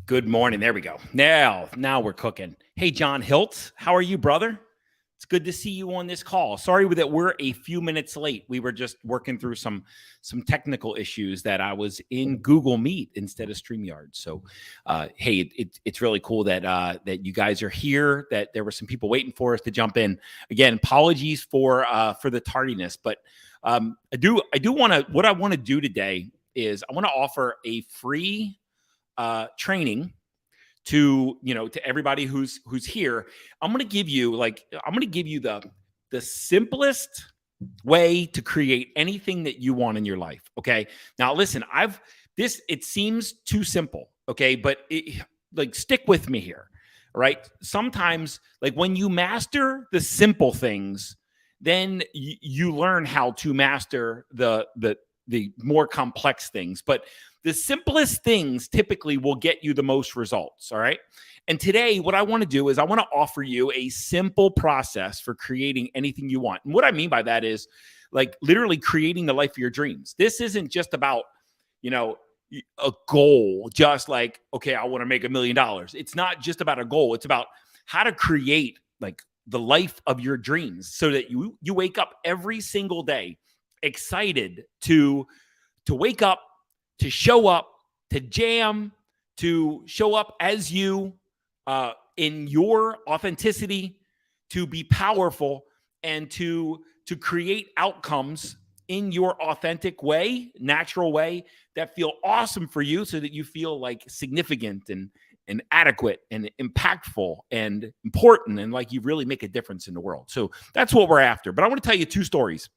Good morning. There we go. Now we're cooking. Hey, John Hilt, how are you, brother? It's good to see you on this call. Sorry that we're a few minutes late. We were just working through some technical issues that I was in Google Meet instead of StreamYard. So, hey, it's really cool that you guys are here. That there were some people waiting for us to jump in. Again, apologies for the tardiness, but I do want to. What I want to do today is I want to offer a free training to everybody who's here. I'm going to give you the simplest way to create anything that you want in your life. Okay. Now listen, it seems too simple. Okay. But stick with me here. Right. Sometimes when you master the simple things, then you learn how to master the more complex things. But the simplest things typically will get you the most results. All right. And today, what I want to do is I want to offer you a simple process for creating anything you want. And what I mean by that is literally creating the life of your dreams. This isn't just about, a goal, just okay, I want to make $1 million. It's not just about a goal. It's about how to create the life of your dreams so that you wake up every single day excited to wake up, to show up, to jam, to show up as you in your authenticity, to be powerful, and to create outcomes in your authentic way, natural way that feel awesome for you so that you feel significant and adequate and impactful and important and you really make a difference in the world. So that's what we're after. But I want to tell you 2 stories.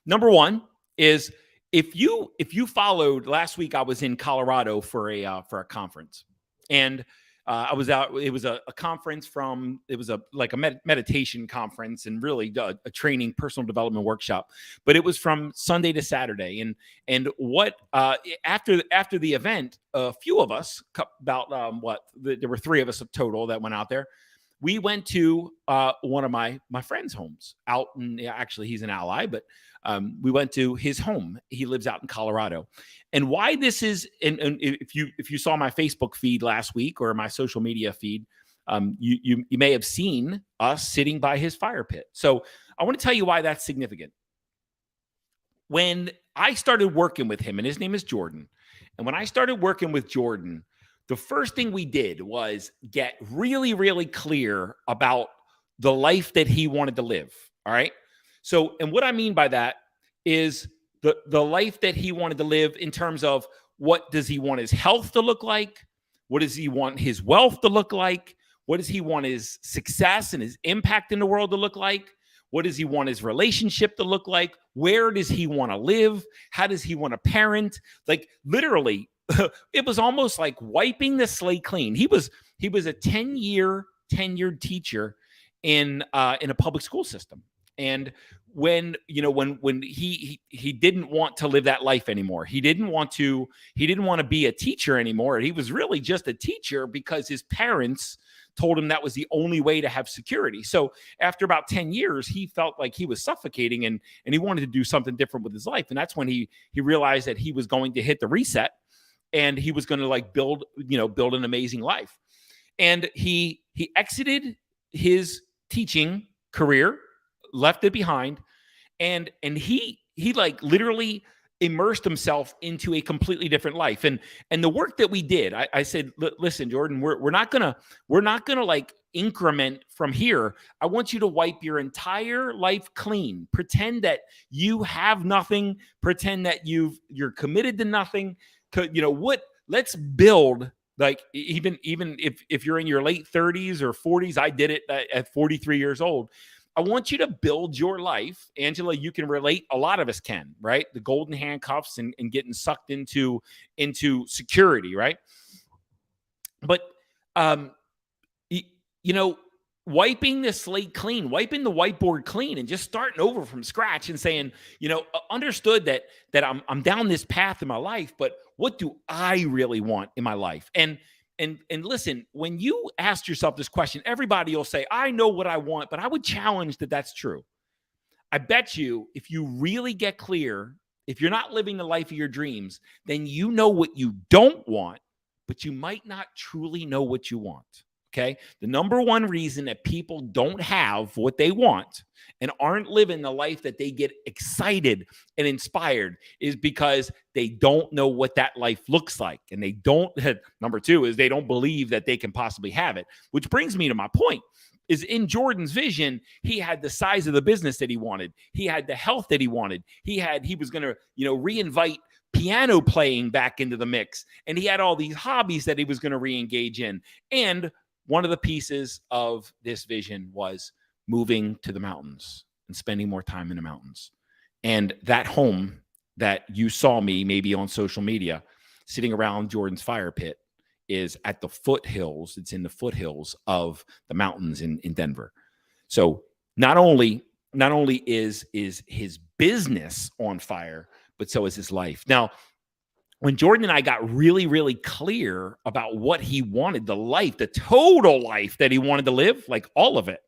Number one is if you followed last week, I was in Colorado for a conference, and I was out. It was a conference it was a meditation conference and really a training personal development workshop. But it was from Sunday to Saturday, and what after the event, a few of us, about there were 3 of us total that went out there. We went to one of my friend's homes out in, actually he's an ally, but we went to his home. He lives out in Colorado. And why this is, and if you saw my Facebook feed last week or my social media feed, you may have seen us sitting by his fire pit. So I want to tell you why that's significant. When I started working with him, and his name is Jordan, and when I started working with Jordan, the first thing we did was get really, really clear about the life that he wanted to live. All right. So, and what I mean by that is the life that he wanted to live in terms of what does he want his health to look like? What does he want his wealth to look like? What does he want his success and his impact in the world to look like? What does he want his relationship to look like? Where does he want to live? How does he want to parent? Literally, it was almost like wiping the slate clean. He was a 10-year tenured teacher in a public school system. And when he didn't want to live that life anymore, he didn't want to be a teacher anymore. He was really just a teacher because his parents told him that was the only way to have security. So after about 10 years, he felt like he was suffocating and he wanted to do something different with his life. And that's when he realized that he was going to hit the reset and he was going to build an amazing life. And he exited his teaching career, left it behind, and he literally immersed himself into a completely different life. And the work that we did, I said, listen, Jordan, we're not gonna increment from here. I want you to wipe your entire life clean. Pretend that you have nothing. Pretend that you're committed to nothing. Let's build, even if you're in your late 30s or 40s, I did it at 43 years old. I want you to build your life. Angela, you can relate. A lot of us can, right? The golden handcuffs and getting sucked into security, right? But, wiping the slate clean, wiping the whiteboard clean and just starting over from scratch and saying, understood that I'm down this path in my life, but what do I really want in my life? And listen, when you ask yourself this question, everybody will say, I know what I want, but I would challenge that that's true. I bet you if you really get clear, if you're not living the life of your dreams, then you know what you don't want, but you might not truly know what you want. Okay. The number one reason that people don't have what they want and aren't living the life that they get excited and inspired is because they don't know what that life looks like. And they don't, number two is they don't believe that they can possibly have it, which brings me to my point. Is in Jordan's vision, he had the size of the business that he wanted. He had the health that he wanted. He was going to, reinvite piano playing back into the mix. And he had all these hobbies that he was going to re-engage in. And one of the pieces of this vision was moving to the mountains and spending more time in the mountains. And that home that you saw me maybe on social media sitting around Jordan's fire pit is at the foothills. It's in the foothills of the mountains in Denver. So not only is his business on fire, but so is his life. Now, when Jordan and I got really, really clear about what he wanted, the life, the total life that he wanted to live, like all of it,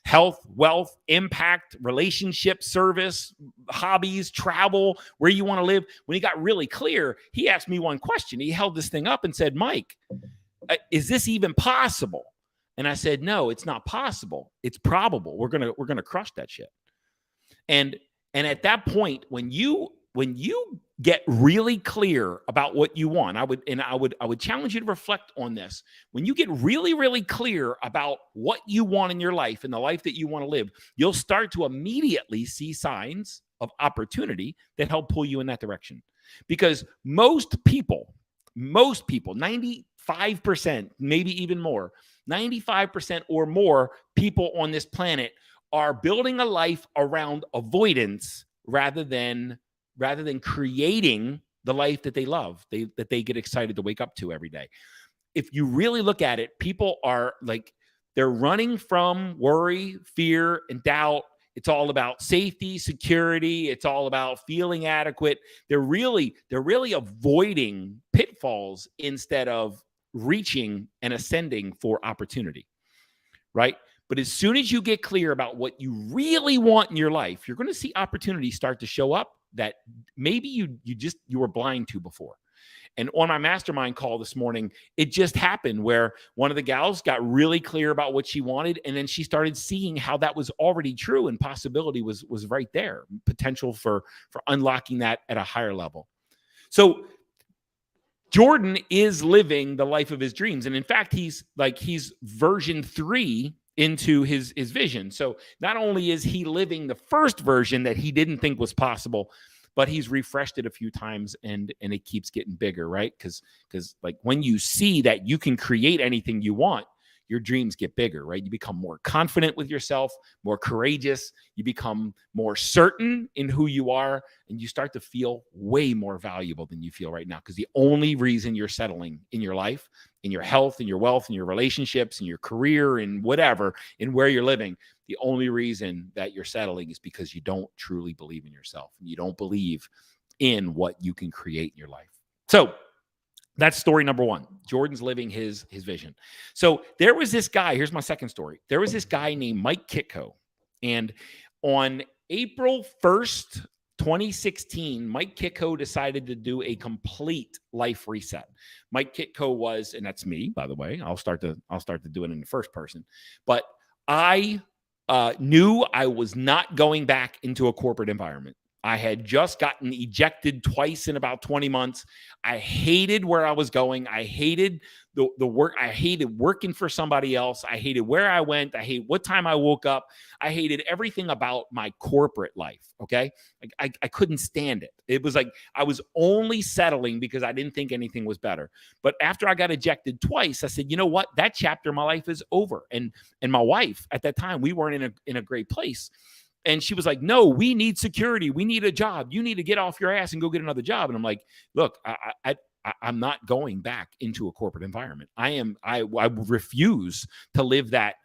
health, wealth, impact, relationship, service, hobbies, travel, where you want to live. When he got really clear, he asked me one question. He held this thing up and said, Mike, is this even possible? And I said, no, it's not possible. It's probable. We're going to crush that shit. And at that point, when you get really clear about what you want, I would challenge you to reflect on this. When you get really, really clear about what you want in your life and the life that you want to live, you'll start to immediately see signs of opportunity that help pull you in that direction. Because most people, 95%, maybe even more, 95% or more people on this planet are building a life around avoidance rather than creating the life that they love, that they get excited to wake up to every day. If you really look at it, people are they're running from worry, fear, and doubt. It's all about safety, security. It's all about feeling adequate. They're really avoiding pitfalls instead of reaching and ascending for opportunity, right? But as soon as you get clear about what you really want in your life, you're going to see opportunities start to show up that maybe you were blind to before. And on my mastermind call this morning, it just happened where one of the gals got really clear about what she wanted, and then she started seeing how that was already true and possibility was right there, potential for unlocking that at a higher level. So Jordan is living the life of his dreams. And in fact, he's version 3 into his vision. So not only is he living the first version that he didn't think was possible, but he's refreshed it a few times and it keeps getting bigger, right? Because when you see that you can create anything you want, your dreams get bigger, right? You become more confident with yourself, more courageous. You become more certain in who you are, and you start to feel way more valuable than you feel right now. Because the only reason you're settling in your life, in your health, in your wealth, in your relationships, in your career, in whatever, in where you're living, the only reason that you're settling is because you don't truly believe in yourself, and you don't believe in what you can create in your life. So that's story number 1. Jordan's living his vision. So there was this guy. Here's my second story. There was this guy named Mike Kitko. And on April 1st, 2016, Mike Kitko decided to do a complete life reset. Mike Kitko was, and that's me, by the way. I'll start to do it in the first person. But I knew I was not going back into a corporate environment. I had just gotten ejected twice in about 20 months. I hated where I was going. I hated the work. I hated working for somebody else. I hated where I went. I hated what time I woke up. I hated everything about my corporate life. Okay. I couldn't stand it. It was like I was only settling because I didn't think anything was better. But after I got ejected twice, I said, you know what? That chapter of my life is over. And my wife at that time, we weren't in a great place. And she was like, no, we need security. We need a job. You need to get off your ass and go get another job. And I'm like, look, I'm not going back into a corporate environment. I refuse to live that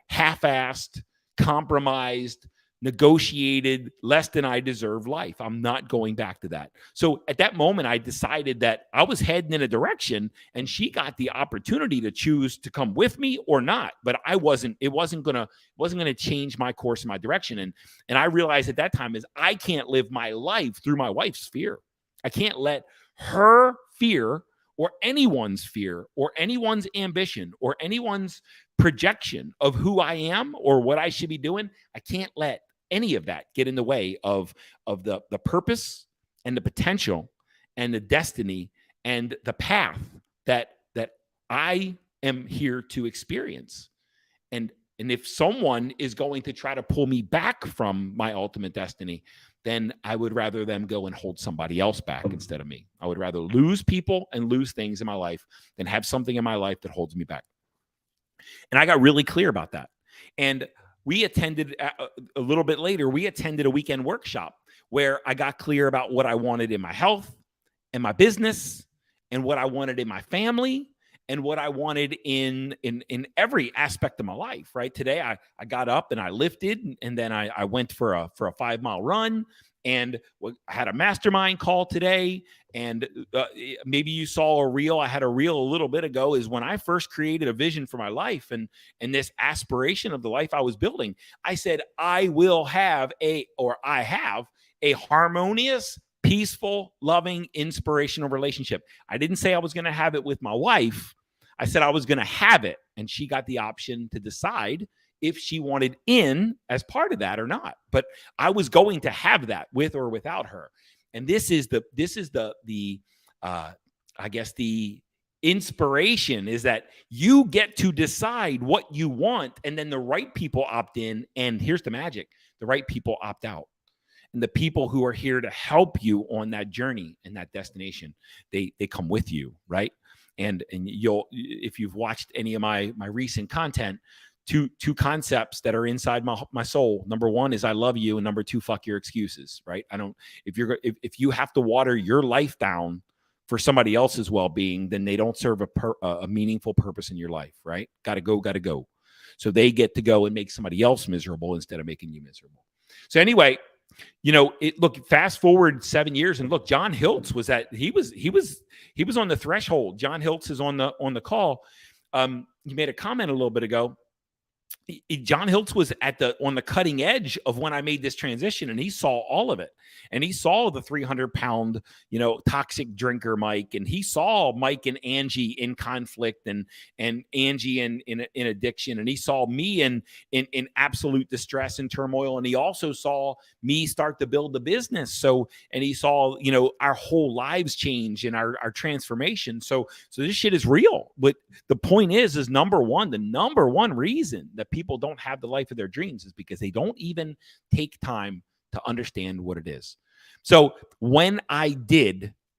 half-assed, compromised, negotiated, less than I deserve life. I'm not going back to that. So at that moment, I decided that I was heading in a direction, and she got the opportunity to choose to come with me or not. But it wasn't gonna change my course and my direction. And I realized at that time is I can't live my life through my wife's fear. I can't let her fear or anyone's fear or anyone's ambition or anyone's projection of who I am or what I should be doing. I can't let any of that get in the way of the purpose and the potential and the destiny and the path that I am here to experience. And if someone is going to try to pull me back from my ultimate destiny, then I would rather them go and hold somebody else back instead of me. I would rather lose people and lose things in my life than have something in my life that holds me back. And I got really clear about that. And we attended a little bit later, we attended a weekend workshop where I got clear about what I wanted in my health and my business and what I wanted in my family and what I wanted in every aspect of my life, right? Today, I got up and I lifted, and then I went for a 5-mile run, and I had a mastermind call today. And maybe you saw a reel. I had a reel a little bit ago, is when I first created a vision for my life and this aspiration of the life I was building. I said, I have a harmonious, peaceful, loving, inspirational relationship. I didn't say I was going to have it with my wife. I said I was going to have it, and she got the option to decide if she wanted in as part of that or not. But I was going to have that with or without her. And this is the I guess the inspiration is that you get to decide what you want, and then the right people opt in. And here's the magic: the right people opt out. And the people who are here to help you on that journey and that destination, they come with you, right? And you'll, if you've watched any of my recent content, two concepts that are inside my soul. Number one is I love you, and number two, fuck your excuses, right? If you have to water your life down for somebody else's well-being, then they don't serve a meaningful purpose in your life, right? Gotta go. So they get to go and make somebody else miserable instead of making you miserable. So anyway, look, fast forward 7 years, and look, John Hiltz was he was on the threshold. John Hiltz is on the call. He made a comment a little bit ago. John Hiltz was on the cutting edge of when I made this transition, and he saw all of it. And he saw the 300-pound, toxic drinker Mike, and he saw Mike and Angie in conflict, and Angie in addiction, and he saw me in absolute distress and turmoil, and he also saw me start to build the business. So, and he saw our whole lives change and our transformation. So this shit is real. But the point is the number one reason that people don't have the life of their dreams is because they don't even take time to understand what it is. So when I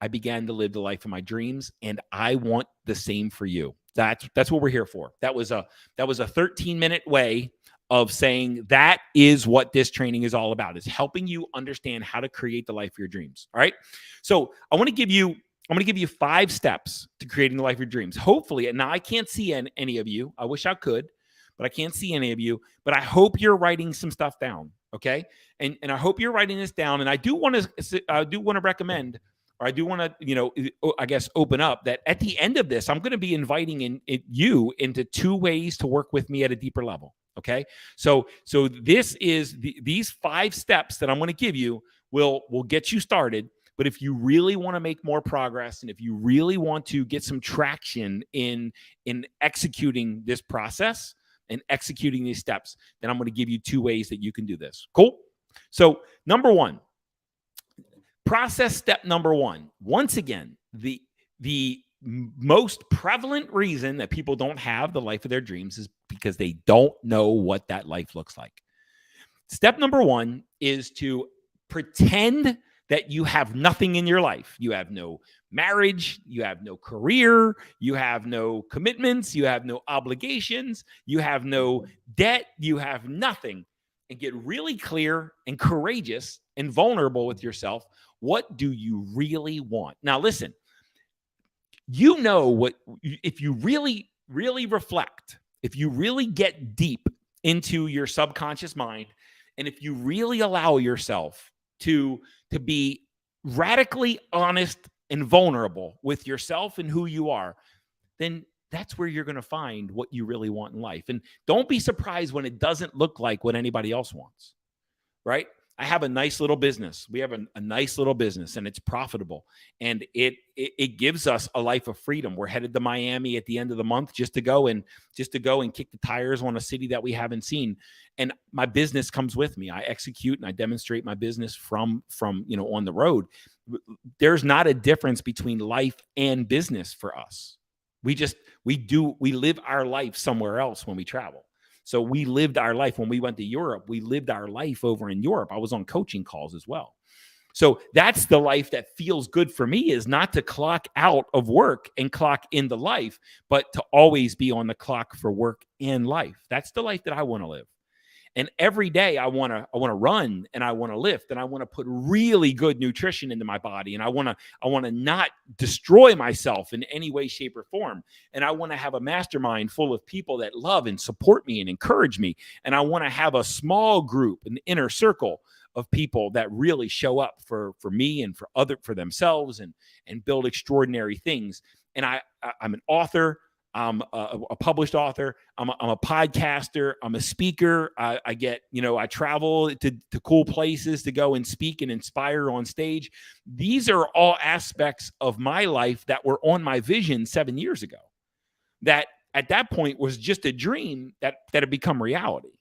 began to live the life of my dreams, and I want the same for you. That's what we're here for. That was a 13-minute way of saying that is what this training is all about, is helping you understand how to create the life of your dreams. All right. So I'm going to give you 5 steps to creating the life of your dreams. Hopefully, and now I can't see any of you. I wish I could, but I can't see any of you. But I hope you're writing some stuff down. Okay. And I hope you're writing this down. And I do want to recommend, or I do want to, I guess, open up that at the end of this, I'm going to be inviting you into 2 ways to work with me at a deeper level. Okay. So this is these 5 steps that I'm going to give you will get you started. But if you really want to make more progress, and if you really want to get some traction in executing this process and executing these steps, then I'm going to give you 2 ways that you can do this. Cool? So number 1, process step number 1. Once again, the most prevalent reason that people don't have the life of their dreams is because they don't know what that life looks like. Step number 1 is to pretend that you have nothing in your life. You have no marriage, you have no career, you have no commitments, you have no obligations, you have no debt, you have nothing. And get really clear and courageous and vulnerable with yourself. What do you really want? Now, listen, if you really, really reflect, if you really get deep into your subconscious mind, and if you really allow yourself to be radically honest and vulnerable with yourself and who you are, then that's where you're going to find what you really want in life. And don't be surprised when it doesn't look like what anybody else wants, right? I have a nice little business. We have a nice little business, and it's profitable, and it gives us a life of freedom. We're headed to Miami at the end of the month just to go and kick the tires on a city that we haven't seen. And my business comes with me. I execute and I demonstrate my business from on the road. There's not a difference between life and business for us. We live our life somewhere else when we travel. So we lived our life when we went to Europe. We lived our life over in Europe. I was on coaching calls as well. So that's the life that feels good for me, is not to clock out of work and clock into life, but to always be on the clock for work and life. That's the life that I want to live. And every day I want to run and I want to lift and I want to put really good nutrition into my body. And I want to not destroy myself in any way, shape, or form. And I want to have a mastermind full of people that love and support me and encourage me. And I want to have a small group, an inner circle of people that really show up for me and for themselves and build extraordinary things. And I'm an author. I'm a published author. I'm a podcaster. I'm a speaker. I travel to cool places to go and speak and inspire on stage. These are all aspects of my life that were on my vision 7 years ago. That at that point was just a dream that had become reality.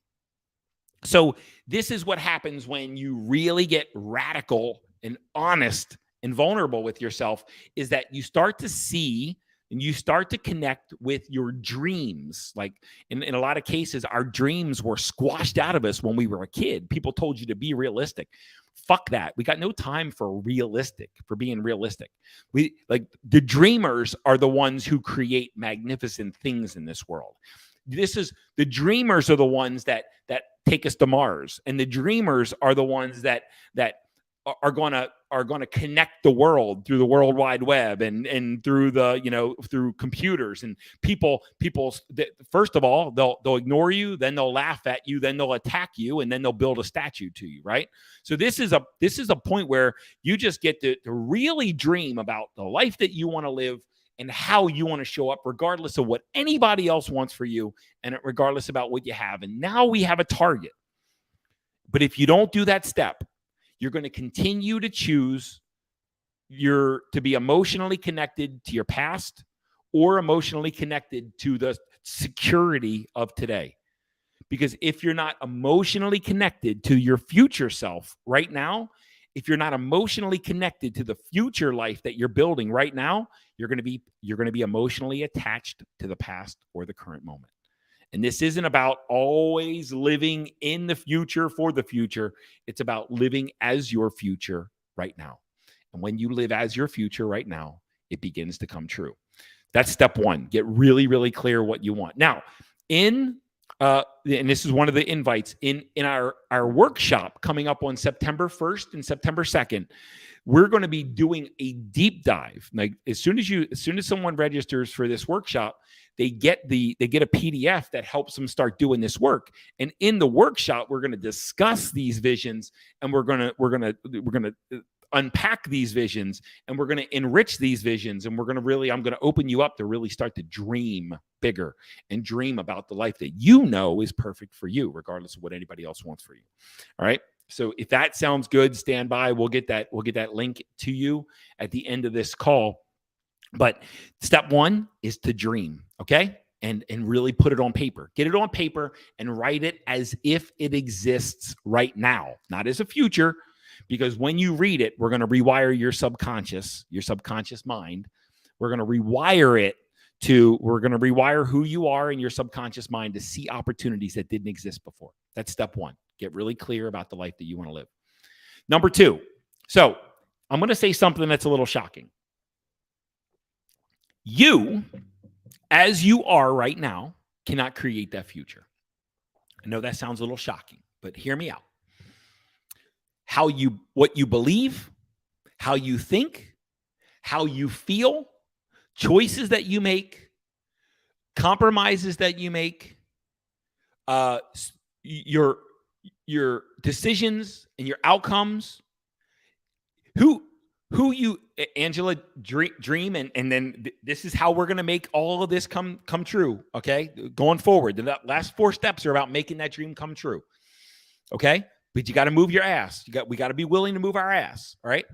So this is what happens when you really get radical and honest and vulnerable with yourself, is that you start to see and you start to connect with your dreams. Like in a lot of cases, our dreams were squashed out of us when we were a kid. People told you to be realistic. Fuck that. We got no time for being realistic. The dreamers are the ones who create magnificent things in this world. The dreamers are the ones that take us to Mars. And the dreamers are the ones that are going to connect the world through the World Wide Web and through through computers. And people first of all, they'll ignore you, then they'll laugh at you, then they'll attack you, and then they'll build a statue to you, right? So this is a point where you just get to really dream about the life that you want to live and how you want to show up, regardless of what anybody else wants for you, and regardless about what you have. And now we have a target. But if you don't do that step, you're going to continue to choose to be emotionally connected to your past or emotionally connected to the security of today. Because if you're not emotionally connected to your future self right now, if you're not emotionally connected to the future life that you're building right now, you're going to be emotionally attached to the past or the current moment. And this isn't about always living in the future for the future. It's about living as your future right now. And when you live as your future right now, it begins to come true. That's step one. Get really, really clear what you want. Now, and this is one of the invites in our workshop coming up on September 1st and September 2nd, we're going to be doing a deep dive. Like as soon as someone registers for this workshop, they get a PDF that helps them start doing this work. And in the workshop, we're going to discuss these visions, and we're going to unpack these visions, and we're going to enrich these visions, and I'm going to open you up to really start to dream bigger and dream about the life that you know is perfect for you, regardless of what anybody else wants for you. All right. So if that sounds good, stand by. We'll get that link to you at the end of this call. But step one is to dream, okay? And really put it on paper. Get it on paper and write it as if it exists right now, not as a future, because when you read it, we're going to rewire your subconscious mind. We're going to rewire who you are in your subconscious mind to see opportunities that didn't exist before. That's step one. Get really clear about the life that you want to live. Number two. So I'm going to say something that's a little shocking. You, as you are right now, cannot create that future. I know that sounds a little shocking, but hear me out. What you believe, how you think, how you feel, choices that you make, compromises that you make, your decisions and your outcomes, who you, Angela, dream, and then this is how we're going to make all of this come true, okay? Going forward, the last 4 steps are about making that dream come true, okay? but you got to move your ass. We got to be willing to move our ass. All right.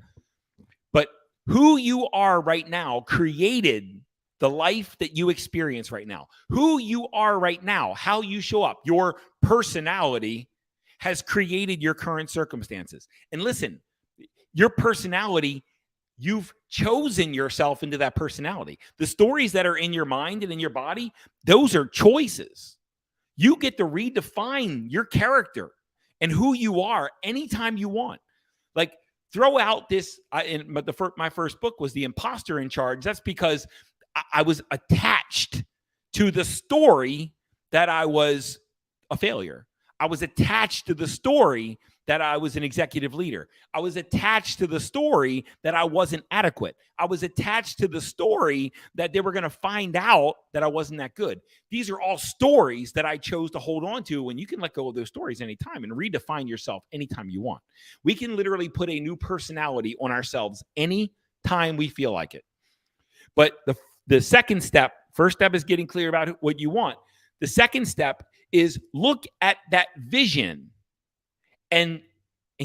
But who you are right now created the life that you experience right now. Who you are right now, how you show up, your personality has created your current circumstances. And listen, your personality, you've chosen yourself into that personality. The stories that are in your mind and in your body, those are choices. You get to redefine your character and who you are anytime you want. Like, throw out this. My first book was The Imposter in Charge. That's because I was attached to the story that I was a failure. I was attached to the story that I was an executive leader. I was attached to the story that I wasn't adequate. I was attached to the story that they were going to find out that I wasn't that good. These are all stories that I chose to hold on to, and you can let go of those stories anytime and redefine yourself anytime you want. We can literally put a new personality on ourselves anytime we feel like it. But the second step, first step is getting clear about what you want. The second step is look at that vision and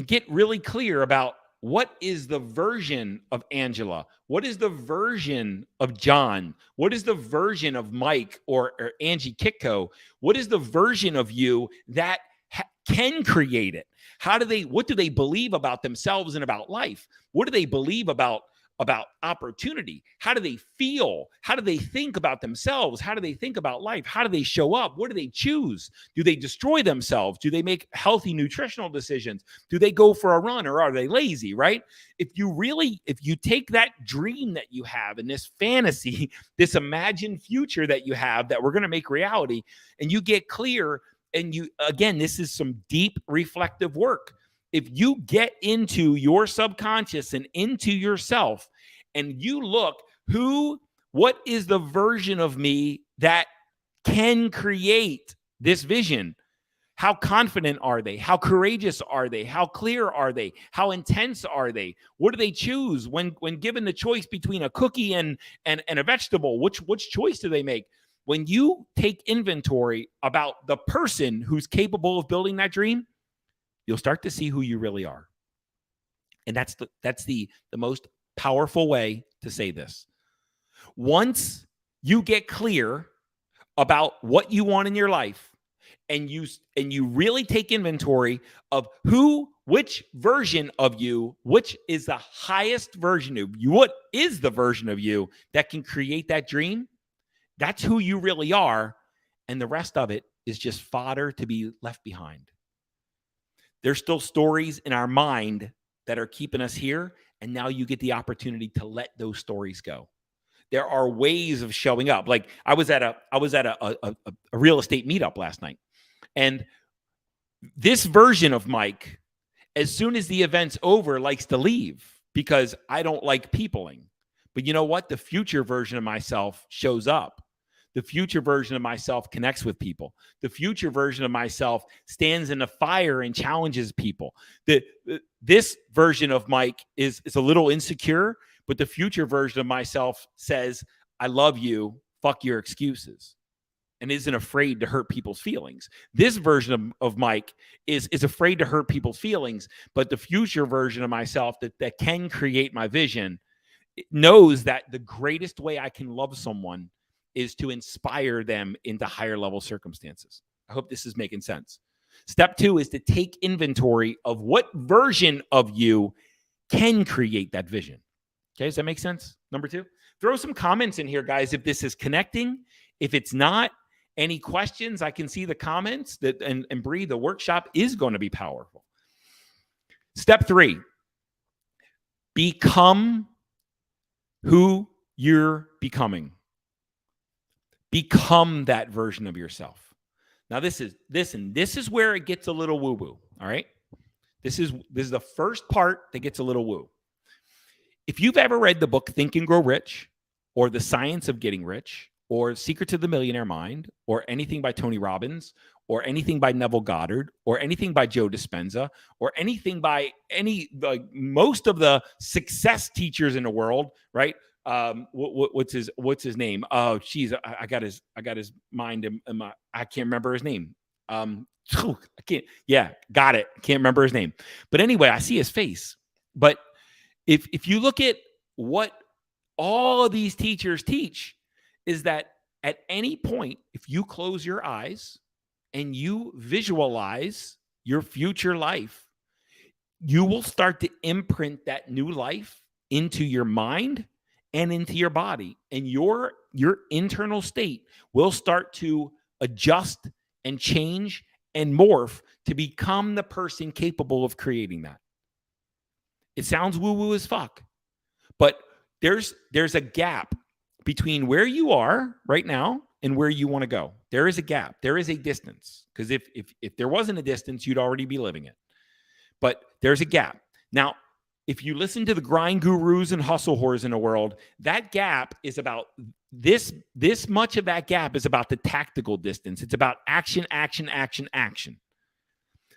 get really clear about what is the version of Angela? What is the version of John? What is the version of Mike or Angie Kitko? What is the version of you that can create it? What do they believe about themselves and about life? What do they believe about opportunity? How do they feel? How do they think about themselves? How do they think about life? How do they show up? What do they choose? Do they destroy themselves? Do they make healthy nutritional decisions? Do they go for a run, or are they lazy, right? If you take that dream that you have and this fantasy, this imagined future that you have that we're going to make reality, and you get clear, and this is some deep reflective work. If you get into your subconscious and into yourself and you look, what is the version of me that can create this vision? How confident are they? How courageous are they? How clear are they? How intense are they? What do they choose when given the choice between a cookie and a vegetable? Which choice do they make? When you take inventory about the person who's capable of building that dream, you'll start to see who you really are. And that's the most powerful way to say this. Once you get clear about what you want in your life, and you really take inventory of which version of you, which is the highest version of you, what is the version of you that can create that dream, that's who you really are. And the rest of it is just fodder to be left behind. There's still stories in our mind that are keeping us here, and now you get the opportunity to let those stories go. There are ways of showing up. Like I was at a real estate meetup last night, and this version of Mike, as soon as the event's over, likes to leave because I don't like peopling. But you know what? The future version of myself shows up. The future version of myself connects with people. The future version of myself stands in the fire and challenges people. This version of Mike is a little insecure, but the future version of myself says, I love you, fuck your excuses, and isn't afraid to hurt people's feelings. This version of Mike is afraid to hurt people's feelings, but the future version of myself that can create my vision knows that the greatest way I can love someone is to inspire them into higher level circumstances. I hope this is making sense. Step 2 is to take inventory of what version of you can create that vision. Okay, does that make sense? Number 2, throw some comments in here, guys, if this is connecting. If it's not, any questions, I can see the comments and Bree, the workshop is going to be powerful. Step 3, become who you're becoming. Become that version of yourself. Now, this is where it gets a little woo-woo, all right? This is the first part that gets a little woo. If you've ever read the book Think and Grow Rich, or The Science of Getting Rich, or Secret to the Millionaire Mind, or anything by Tony Robbins, or anything by Neville Goddard, or anything by Joe Dispenza, or anything by most of the success teachers in the world, right? What's his name? Oh, geez, I got his mind in my, I can't remember his name. I can't. Yeah, got it. Can't remember his name. But anyway, I see his face. But if you look at what all of these teachers teach, is that at any point, if you close your eyes and you visualize your future life, you will start to imprint that new life into your mind and into your body. And your internal state will start to adjust and change and morph to become the person capable of creating that. It sounds woo-woo as fuck, but there's a gap between where you are right now and where you want to go. There is a gap. There is a distance. Because if there wasn't a distance, you'd already be living it. But there's a gap. Now, if you listen to the grind gurus and hustle whores in the world, that gap is about this much of that gap is about the tactical distance. It's about action, action, action, action.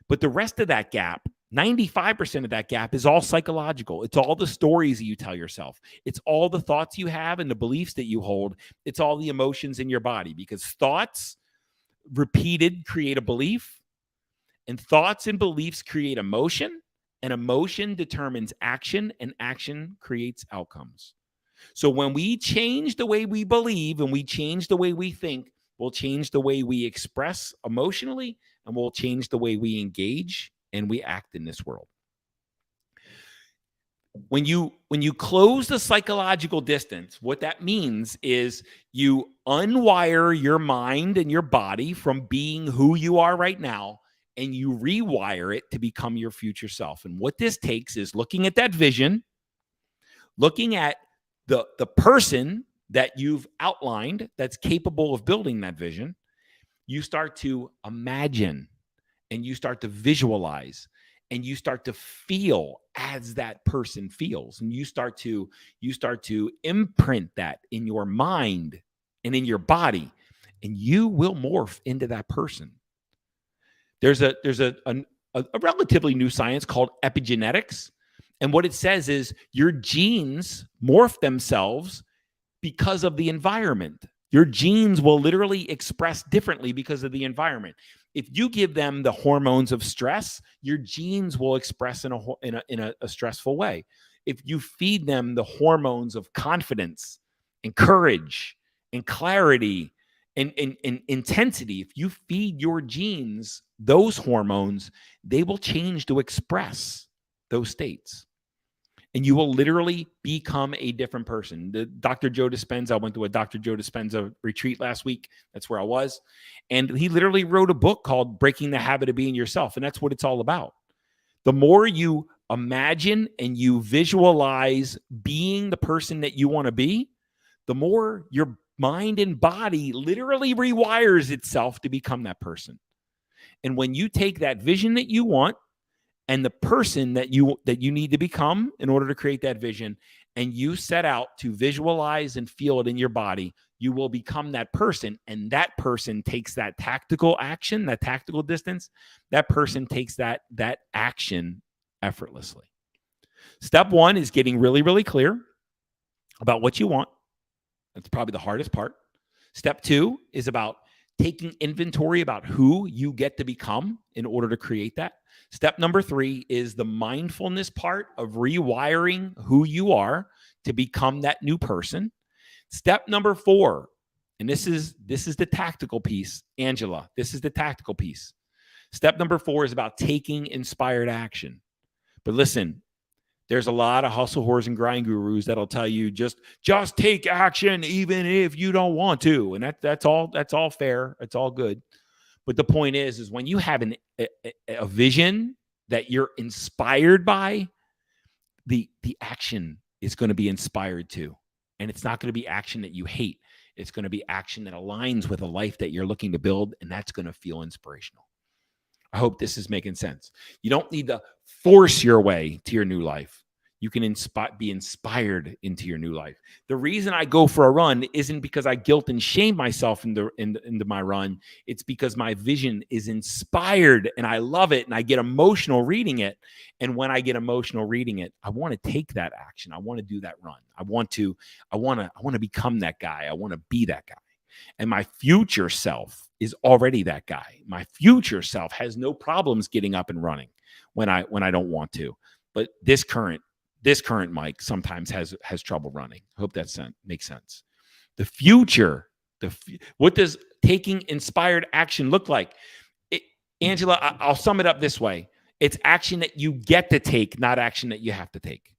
But the rest of that gap, 95% of that gap is all psychological. It's all the stories that you tell yourself. It's all the thoughts you have and the beliefs that you hold. It's all the emotions in your body, because thoughts repeated create a belief, and thoughts and beliefs create emotion, and emotion determines action, and action creates outcomes. So when we change the way we believe and we change the way we think, we'll change the way we express emotionally, and we'll change the way we engage and we act in this world. When you close the psychological distance, what that means is you unwire your mind and your body from being who you are right now, and you rewire it to become your future self. And what this takes is looking at that vision, looking at the person that you've outlined that's capable of building that vision. You start to imagine, and you start to visualize, and you start to feel as that person feels. And you start to imprint that in your mind and in your body, and you will morph into that person. There's a relatively new science called epigenetics. And what it says is your genes morph themselves because of the environment. Your genes will literally express differently because of the environment. If you give them the hormones of stress, your genes will express in a stressful way. If you feed them the hormones of confidence and courage and clarity and intensity, if you feed your genes those hormones, they will change to express those states. And you will literally become a different person. Dr. Joe Dispenza, I went to a Dr. Joe Dispenza retreat last week. That's where I was. And he literally wrote a book called Breaking the Habit of Being Yourself. And that's what it's all about. The more you imagine and you visualize being the person that you want to be, the more your mind and body literally rewires itself to become that person. And when you take that vision that you want, and the person that you need to become in order to create that vision, and you set out to visualize and feel it in your body, you will become that person. And that person takes that tactical action, that tactical distance. That person takes that action effortlessly. Step one is getting really, really clear about what you want. That's probably the hardest part. Step two is about taking inventory about who you get to become in order to create that. Step number three is the mindfulness part of rewiring who you are to become that new person. Step number four, and this is the tactical piece, Angela, this is the tactical piece. Step number four is about taking inspired action. But listen, there's a lot of hustle whores and grind gurus that'll tell you just take action even if you don't want to. And that's all fair. It's all good. But the point is when you have a vision that you're inspired by, the action is going to be inspired too. And it's not going to be action that you hate. It's going to be action that aligns with a life that you're looking to build, and that's going to feel inspirational. I hope this is making sense. You don't need to force your way to your new life. You can be inspired into your new life. The reason I go for a run isn't because I guilt and shame myself into my run. It's because my vision is inspired and I love it and I get emotional reading it. And when I get emotional reading it, I want to take that action. I want to do that run. I want to become that guy. I want to be that guy. And my future self is already that guy. My future self has no problems getting up and running when I don't want to. But this current Mike sometimes has trouble running. I hope that makes sense. The future, what does taking inspired action look like? Angela, I'll sum it up this way. It's action that you get to take, not action that you have to take.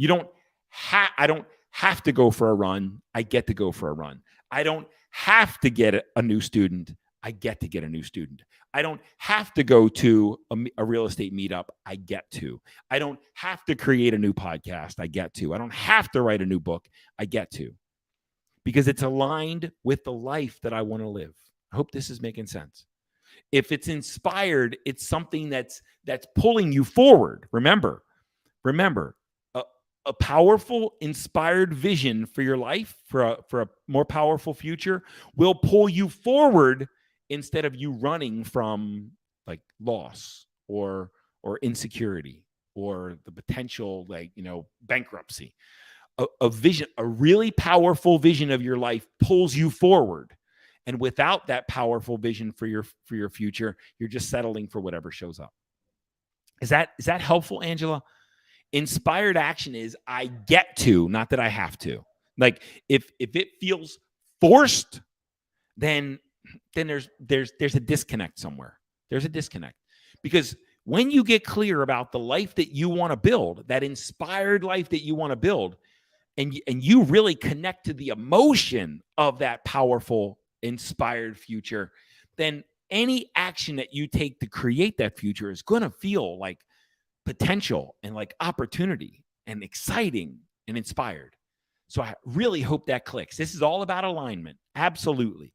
I don't have to go for a run. I get to go for a run. I don't have to get a new student. I get to get a new student. I don't have to go to a real estate meetup. I get to. I don't have to create a new podcast. I get to. I don't have to write a new book. I get to. Because it's aligned with the life that I want to live. I hope this is making sense. If it's inspired, it's something that's pulling you forward. Remember, a powerful, inspired vision for your life, for a more powerful future, will pull you forward instead of you running from like loss or insecurity or the potential bankruptcy. A vision, a really powerful vision of your life pulls you forward. And without that powerful vision for your future, you're just settling for whatever shows up. Is that helpful, Angela? Inspired action is I get to, not that I have to. Like if it feels forced, then there's a disconnect somewhere. There's a disconnect. Because when you get clear about the life that you want to build, that inspired life that you want to build, and you really connect to the emotion of that powerful, inspired future, then any action that you take to create that future is going to feel like potential and like opportunity and exciting and inspired. So I really hope that clicks. This is all about alignment. Absolutely.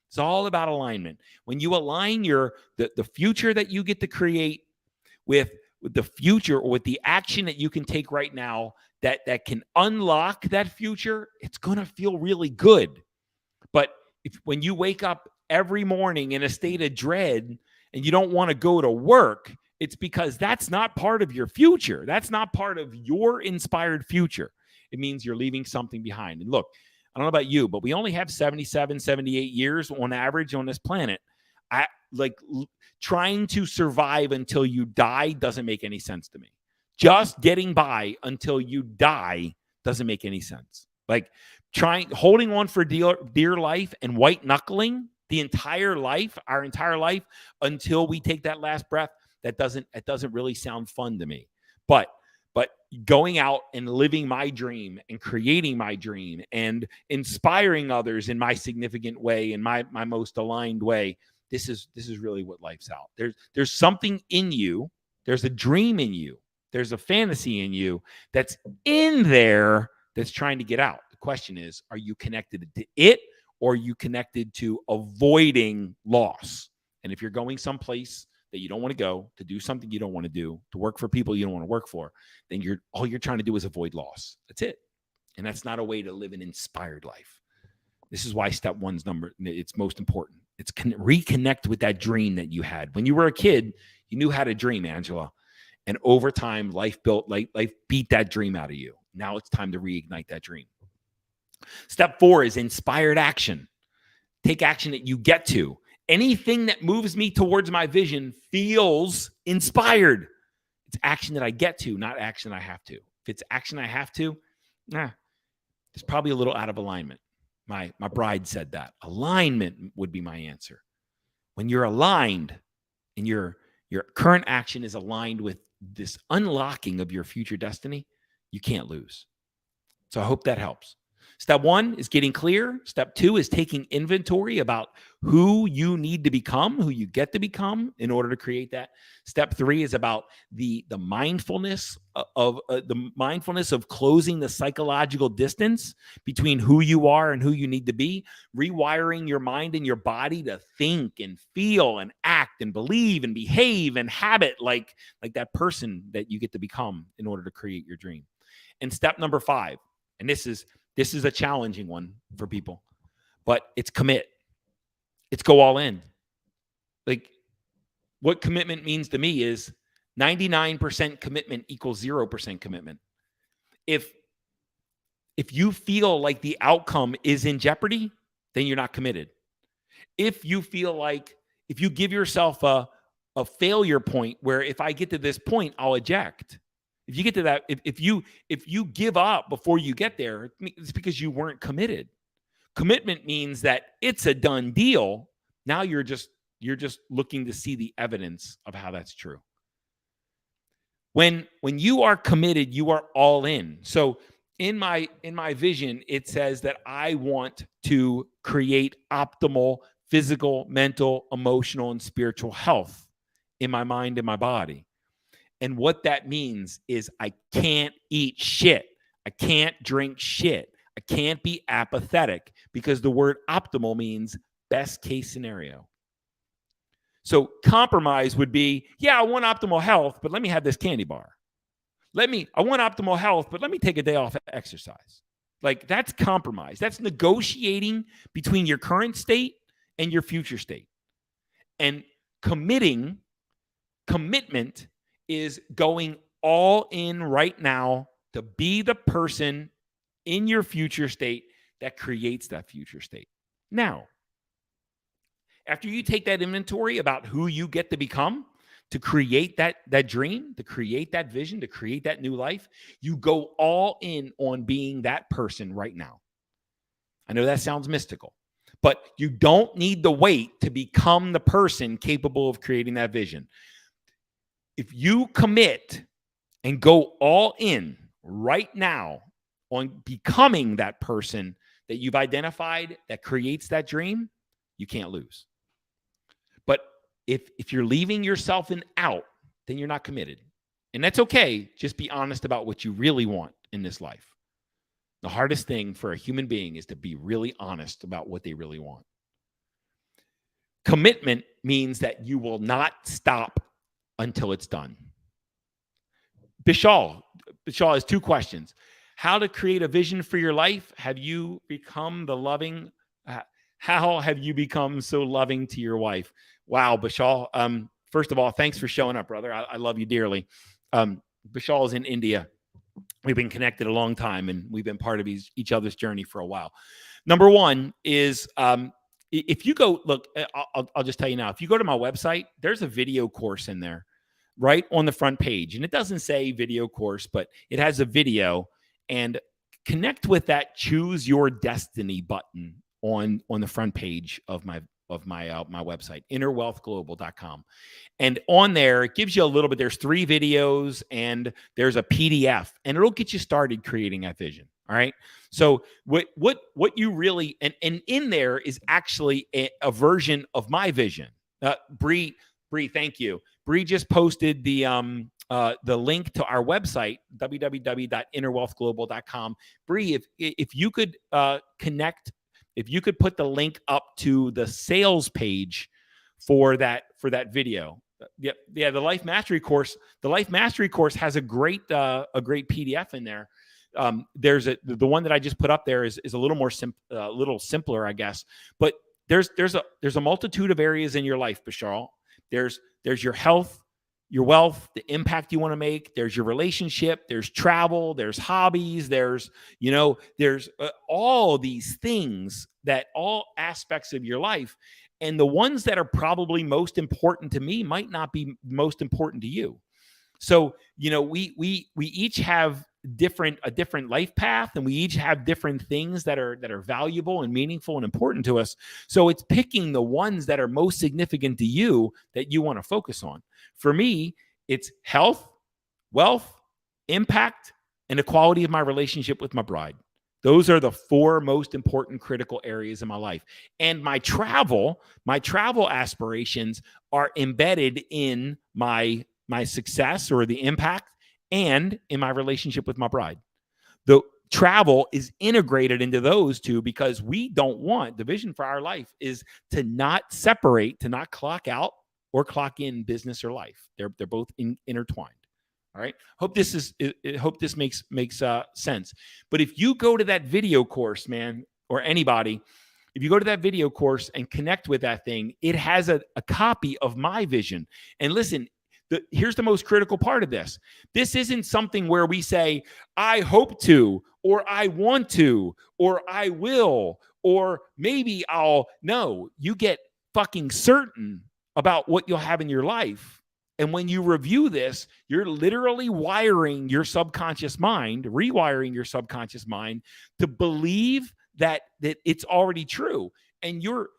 It's all about alignment. When you align the future that you get to create with the future or with the action that you can take right now that can unlock that future, it's going to feel really good. But when you wake up every morning in a state of dread and you don't want to go to work, it's because that's not part of your future. That's not part of your inspired future. It means you're leaving something behind. And look, I don't know about you, but we only have 77, 78 years on average on this planet. Trying to survive until you die doesn't make any sense to me. Just getting by until you die doesn't make any sense. Like holding on for dear life and white knuckling our entire life until we take that last breath, it doesn't really sound fun to me. But going out and living my dream and creating my dream and inspiring others in my significant way, in my most aligned way, this is really what life's out. There's something in you. There's a dream in you. There's a fantasy in you that's in there that's trying to get out. The question is, are you connected to it or are you connected to avoiding loss? And if you're going someplace that you don't want to go, to do something you don't want to do, to work for people you don't want to work for, then all you're trying to do is avoid loss. That's it. And that's not a way to live an inspired life. This is why step one's it's most important. It's reconnect with that dream that you had. When you were a kid, you knew how to dream, Angela. And over time, life beat that dream out of you. Now it's time to reignite that dream. Step 4 is inspired action. Take action that you get to. Anything that moves me towards my vision feels inspired. It's action that I get to, not action I have to. If it's action I have to, it's probably a little out of alignment. My bride said that. Alignment would be my answer. When you're aligned and your current action is aligned with this unlocking of your future destiny, you can't lose. So I hope that helps. Step 1 is getting clear. Step 2 is taking inventory about who you need to become, who you get to become in order to create that. Step 3 is about the mindfulness of closing the psychological distance between who you are and who you need to be, rewiring your mind and your body to think and feel and act and believe and behave and habit like that person that you get to become in order to create your dream. And step number 5, and this is a challenging one for people, but it's commit. It's go all in. Like what commitment means to me is 99% commitment equals 0% commitment. If you feel like the outcome is in jeopardy, then you're not committed. If you feel like, if you give yourself a failure point where if I get to this point, I'll eject. If you get to that, if you give up before you get there, it's because you weren't committed. Commitment means that it's a done deal. Now you're just looking to see the evidence of how that's true. When you are committed, you are all in. So in my vision, it says that I want to create optimal physical, mental, emotional, and spiritual health in my mind and my body. And what that means is I can't eat shit. I can't drink shit. I can't be apathetic, because the word optimal means best case scenario. So compromise would be, yeah, I want optimal health, but let me have this candy bar. I want optimal health, but let me take a day off exercise. Like, that's compromise. That's negotiating between your current state and your future state. And commitment is going all in right now to be the person in your future state that creates that future state. Now, after you take that inventory about who you get to become to create that dream, to create that vision, to create that new life, you go all in on being that person right now. I know that sounds mystical, but you don't need to wait to become the person capable of creating that vision. If you commit and go all in right now on becoming that person that you've identified that creates that dream, you can't lose. But if you're leaving yourself an out, then you're not committed. And that's okay. Just be honest about what you really want in this life. The hardest thing for a human being is to be really honest about what they really want. Commitment means that you will not stop until it's done. Bishal has two questions. How to create a vision for your life? Have you become how have you become so loving to your wife? Wow, Bishal. First of all, thanks for showing up, brother. I love you dearly. Bishal is in India. We've been connected a long time, and we've been part of each other's journey for a while. Number one is, if you go, look, I'll just tell you now, if you go to my website, there's a video course in there right on the front page. And it doesn't say video course, but it has a video, and connect with that Choose Your Destiny button on the front page of my website, innerwealthglobal.com. And on there, it gives you a little bit, there's 3 videos and there's a PDF, and it'll get you started creating that vision. All right. So what you really, and in there is actually a version of my vision. Bree, thank you. Bree just posted the link to our website, www.innerwealthglobal.com. Bree, if you could connect, if you could put the link up to the sales page for that video. Yeah, the Life Mastery course. The Life Mastery course has a great PDF in there. There's the one that I just put up there is a little more little simpler, I guess. But there's a multitude of areas in your life, Bashar. There's your health, your wealth, the impact you want to make. There's your relationship. There's travel. There's hobbies. There's all these things, that all aspects of your life. And the ones that are probably most important to me might not be most important to you. So, we each have a different life path, and we each have different things that are valuable and meaningful and important to us. So it's picking the ones that are most significant to you that you want to focus on. For me, it's health, wealth, impact, and the quality of my relationship with my bride. Those are the 4 most important critical areas in my life. And my travel aspirations are embedded in my success or the impact, and in my relationship with my bride. The travel is integrated into those 2, because we don't want, the vision for our life is to not separate, to not clock out or clock in business or life. They're both intertwined. All right. Hope this makes sense. But if you go to that video course, man, or anybody, if you go to that video course and connect with that thing, it has a copy of my vision. And listen, here's the most critical part of this. This isn't something where we say, I hope to, or I want to, or I will, Or maybe you get fucking certain about what you'll have in your life. And when you review this, you're literally rewiring your subconscious mind to believe that it's already true. And your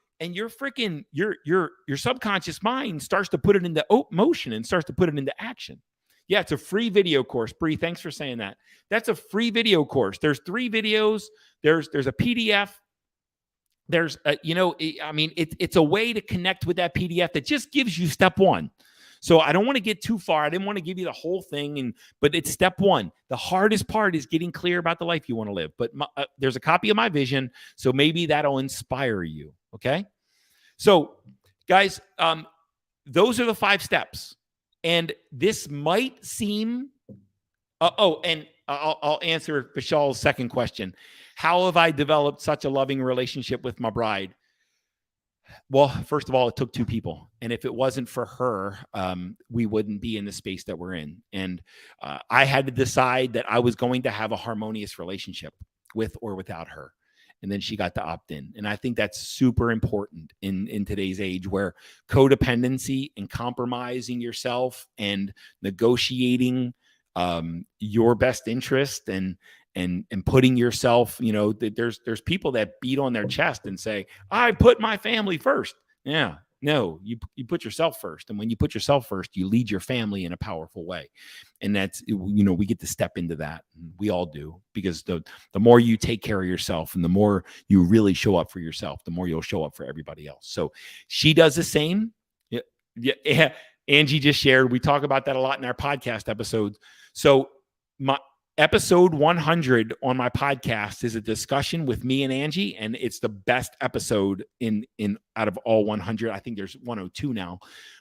subconscious mind starts to put it into motion and starts to put it into action. Yeah, it's a free video course. Bree, thanks for saying that. That's a free video course. There's 3 videos. There's a PDF. There's it's a way to connect with that PDF that just gives you step 1. So I don't want to get too far. I didn't want to give you the whole thing, but it's step 1. The hardest part is getting clear about the life you want to live. But there's a copy of my vision, so maybe that'll inspire you. Okay. So, guys, those are the 5 steps, and this might seem. And I'll answer Vishal's second question. How have I developed such a loving relationship with my bride? Well, first of all, it took 2 people. And if it wasn't for her, we wouldn't be in the space that we're in. And I had to decide that I was going to have a harmonious relationship with or without her. And then she got to opt in. And I think that's super important in today's age, where codependency and compromising yourself and negotiating your best interest and putting yourself, there's people that beat on their chest and say, I put my family first. Yeah, no, you put yourself first. And when you put yourself first, you lead your family in a powerful way. And that's, we get to step into that. We all do, because the more you take care of yourself and the more you really show up for yourself, the more you'll show up for everybody else. So she does the same. Yeah. Angie just shared, we talk about that a lot in our podcast episodes. So my episode 100 on my podcast is a discussion with me and Angie, and it's the best episode in out of all 100. I think there's 102 now,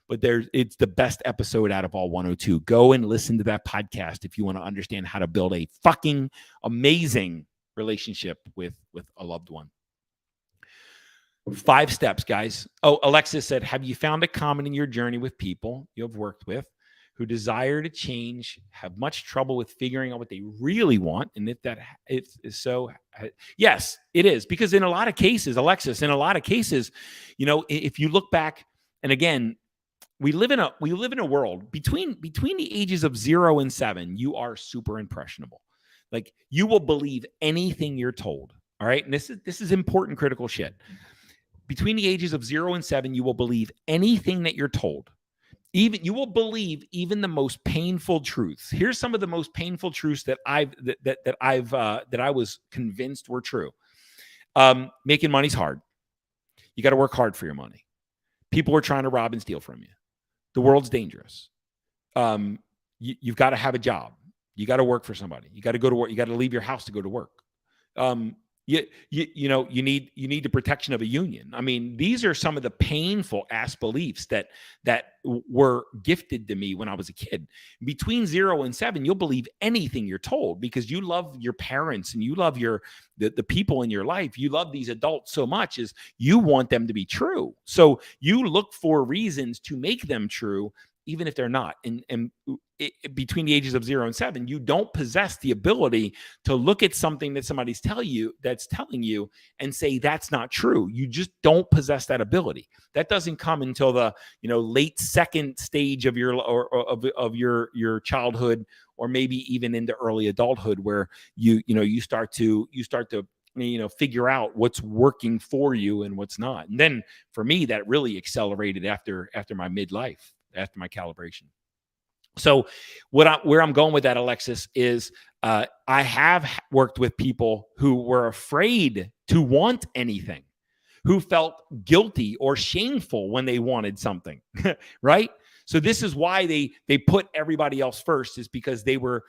but it's the best episode out of all 102. Go and listen to that podcast if you want to understand how to build a fucking amazing relationship with a loved one. 5 steps, guys. Oh, Alexis said, have you found a common in your journey with people you have worked with who desire to change, have much trouble with figuring out what they really want? And if that is so, yes, it is. Because in a lot of cases, Alexis, if you look back, and again, we live in a world between the ages of 0 and 7, you are super impressionable. Like, you will believe anything you're told. All right. And this is important, critical shit. Between the ages of 0 and 7, you will believe anything that you're told. You will believe even the most painful truths. Here's some of the most painful truths that I was convinced were true. Making money's hard. You got to work hard for your money. People are trying to rob and steal from you. The world's dangerous. You've got to have a job. You got to work for somebody. You got to go to work. You got to leave your house to go to work. You need the protection of a union. I mean, these are some of the painful ass beliefs that were gifted to me when I was a kid. Between 0 and 7, you'll believe anything you're told because you love your parents and you love the people in your life. You love these adults so much as you want them to be true. So you look for reasons to make them true, even if they're not. And between the ages of 0 and 7, you don't possess the ability to look at something that somebody's telling you and say that's not true. You just don't possess that ability. That doesn't come until the late second stage of your childhood, or maybe even into early adulthood, where you start to figure out what's working for you and what's not. And then for me, that really accelerated after my midlife, after my calibration. So where I'm going with that, Alexis, is I have worked with people who were afraid to want anything, who felt guilty or shameful when they wanted something, right? So this is why they put everybody else first, is because they were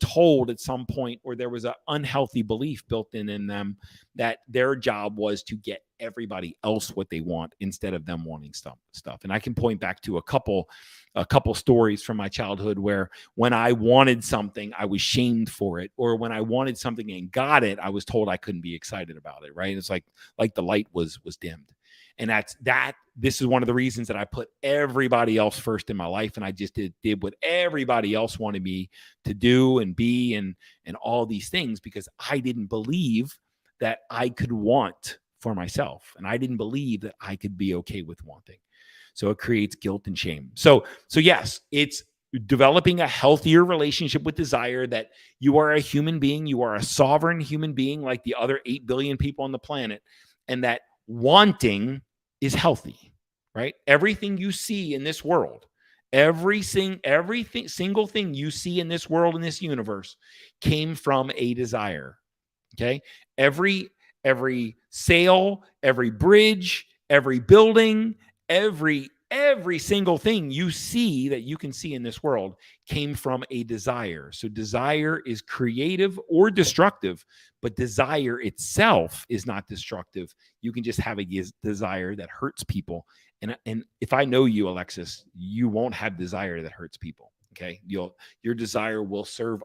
told at some point, or there was an unhealthy belief built in them that their job was to get everybody else what they want instead of them wanting stuff. And I can point back to a couple stories from my childhood where when I wanted something, I was shamed for it, or when I wanted something and got it, I was told I couldn't be excited about it. Right? It's like the light was dimmed. And this is one of the reasons that I put everybody else first in my life. And I just did what everybody else wanted me to do and be and all these things, because I didn't believe that I could want for myself. And I didn't believe that I could be okay with wanting. So it creates guilt and shame. So yes, it's developing a healthier relationship with desire, that you are a human being, you are a sovereign human being like the other 8 billion people on the planet, and that wanting is healthy, right? Everything you see in this world, everything single thing you see in this world, in this universe, came from a desire. Okay? Every sail, every bridge, every building, every single thing you see that you can see in this world came from a desire. So desire is creative or destructive, but desire itself is not destructive. You can just have a desire that hurts people. And if I know you, Alexis, you won't have desire that hurts people. Okay. Your desire will serve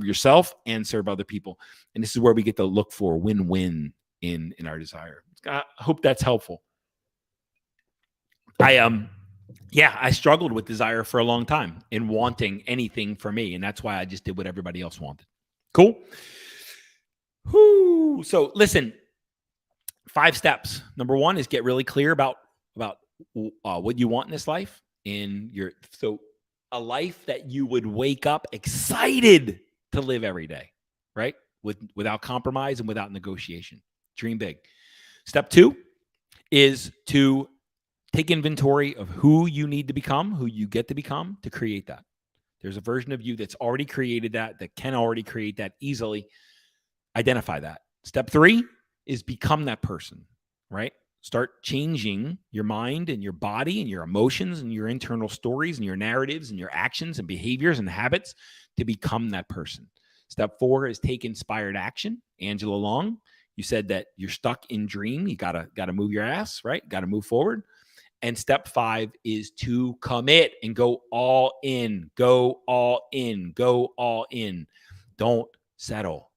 yourself and serve other people. And this is where we get to look for win-win in our desire. I hope that's helpful. I struggled with desire for a long time in wanting anything for me. And that's why I just did what everybody else wanted. Cool. Whoo. So listen, 5 steps. Number 1 is get really clear about what you want in this life. A life that you would wake up excited to live every day, right? Without compromise and without negotiation. Dream big. Step 2 is to take inventory of who you need to become, who you get to become to create that. There's a version of you that's already created that can already create that easily. Identify that. Step 3 is become that person, right? Start changing your mind and your body and your emotions and your internal stories and your narratives and your actions and behaviors and habits to become that person. Step 4 is take inspired action. Angela Long, you said that you're stuck in dream. You gotta move your ass, right? Got to move forward. And step 5 is to commit and go all in. Go all in. Go all in. Don't settle.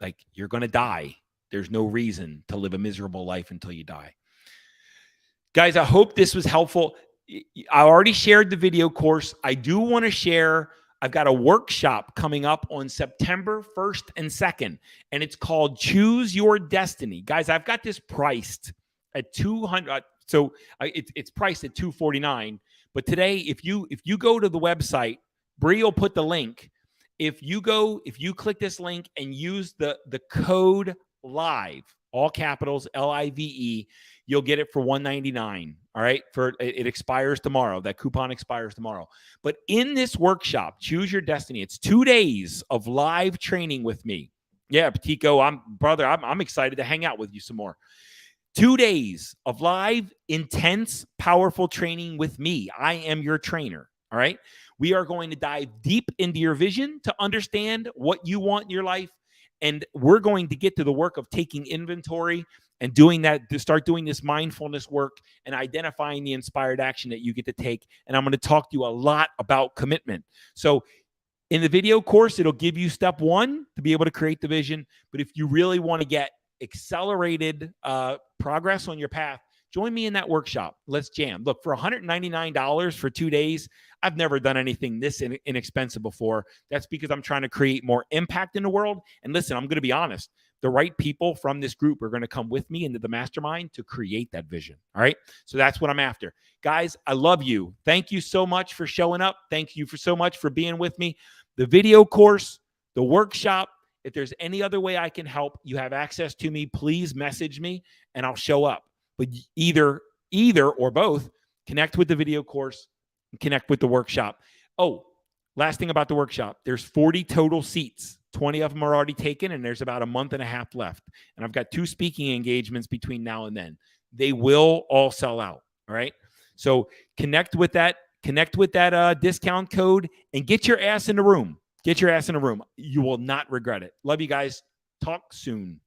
Like, you're going to die. There's no reason to live a miserable life until you die. Guys, I hope this was helpful. I already shared the video course. I do want to share, I've got a workshop coming up on September 1st and 2nd, and it's called Choose Your Destiny. Guys, I've got this priced at $200. So it's priced at $249. But today, if you go to the website, Bree will put the link. If you click this link and use the code LIVE, all capitals, LIVE, you'll get it for $199. All right. It expires tomorrow. That coupon expires tomorrow. But in this workshop, Choose Your Destiny, it's 2 days of live training with me. Yeah, Kitko, I'm excited to hang out with you some more. 2 days of live, intense, powerful training with me. I am your trainer. All right. We are going to dive deep into your vision to understand what you want in your life. And we're going to get to the work of taking inventory and doing that, to start doing this mindfulness work and identifying the inspired action that you get to take. And I'm going to talk to you a lot about commitment. So in the video course, it'll give you step 1 to be able to create the vision. But if you really want to get accelerated progress on your path, join me in that workshop. Let's jam. Look, for $199 for 2 days, I've never done anything this inexpensive before. That's because I'm trying to create more impact in the world. And listen, I'm going to be honest. The right people from this group are going to come with me into the mastermind to create that vision. All right. So that's what I'm after. Guys, I love you. Thank you so much for showing up. Thank you so much for being with me. The video course, the workshop, if there's any other way I can help, you have access to me, please message me and I'll show up. But either or both, connect with the video course and connect with the workshop. Oh, last thing about the workshop, there's 40 total seats. 20 of them are already taken, and there's about a month and a half left. And I've got 2 speaking engagements between now and then. They will all sell out. All right. So connect with that discount code and get your ass in the room. Get your ass in the room. You will not regret it. Love you guys. Talk soon.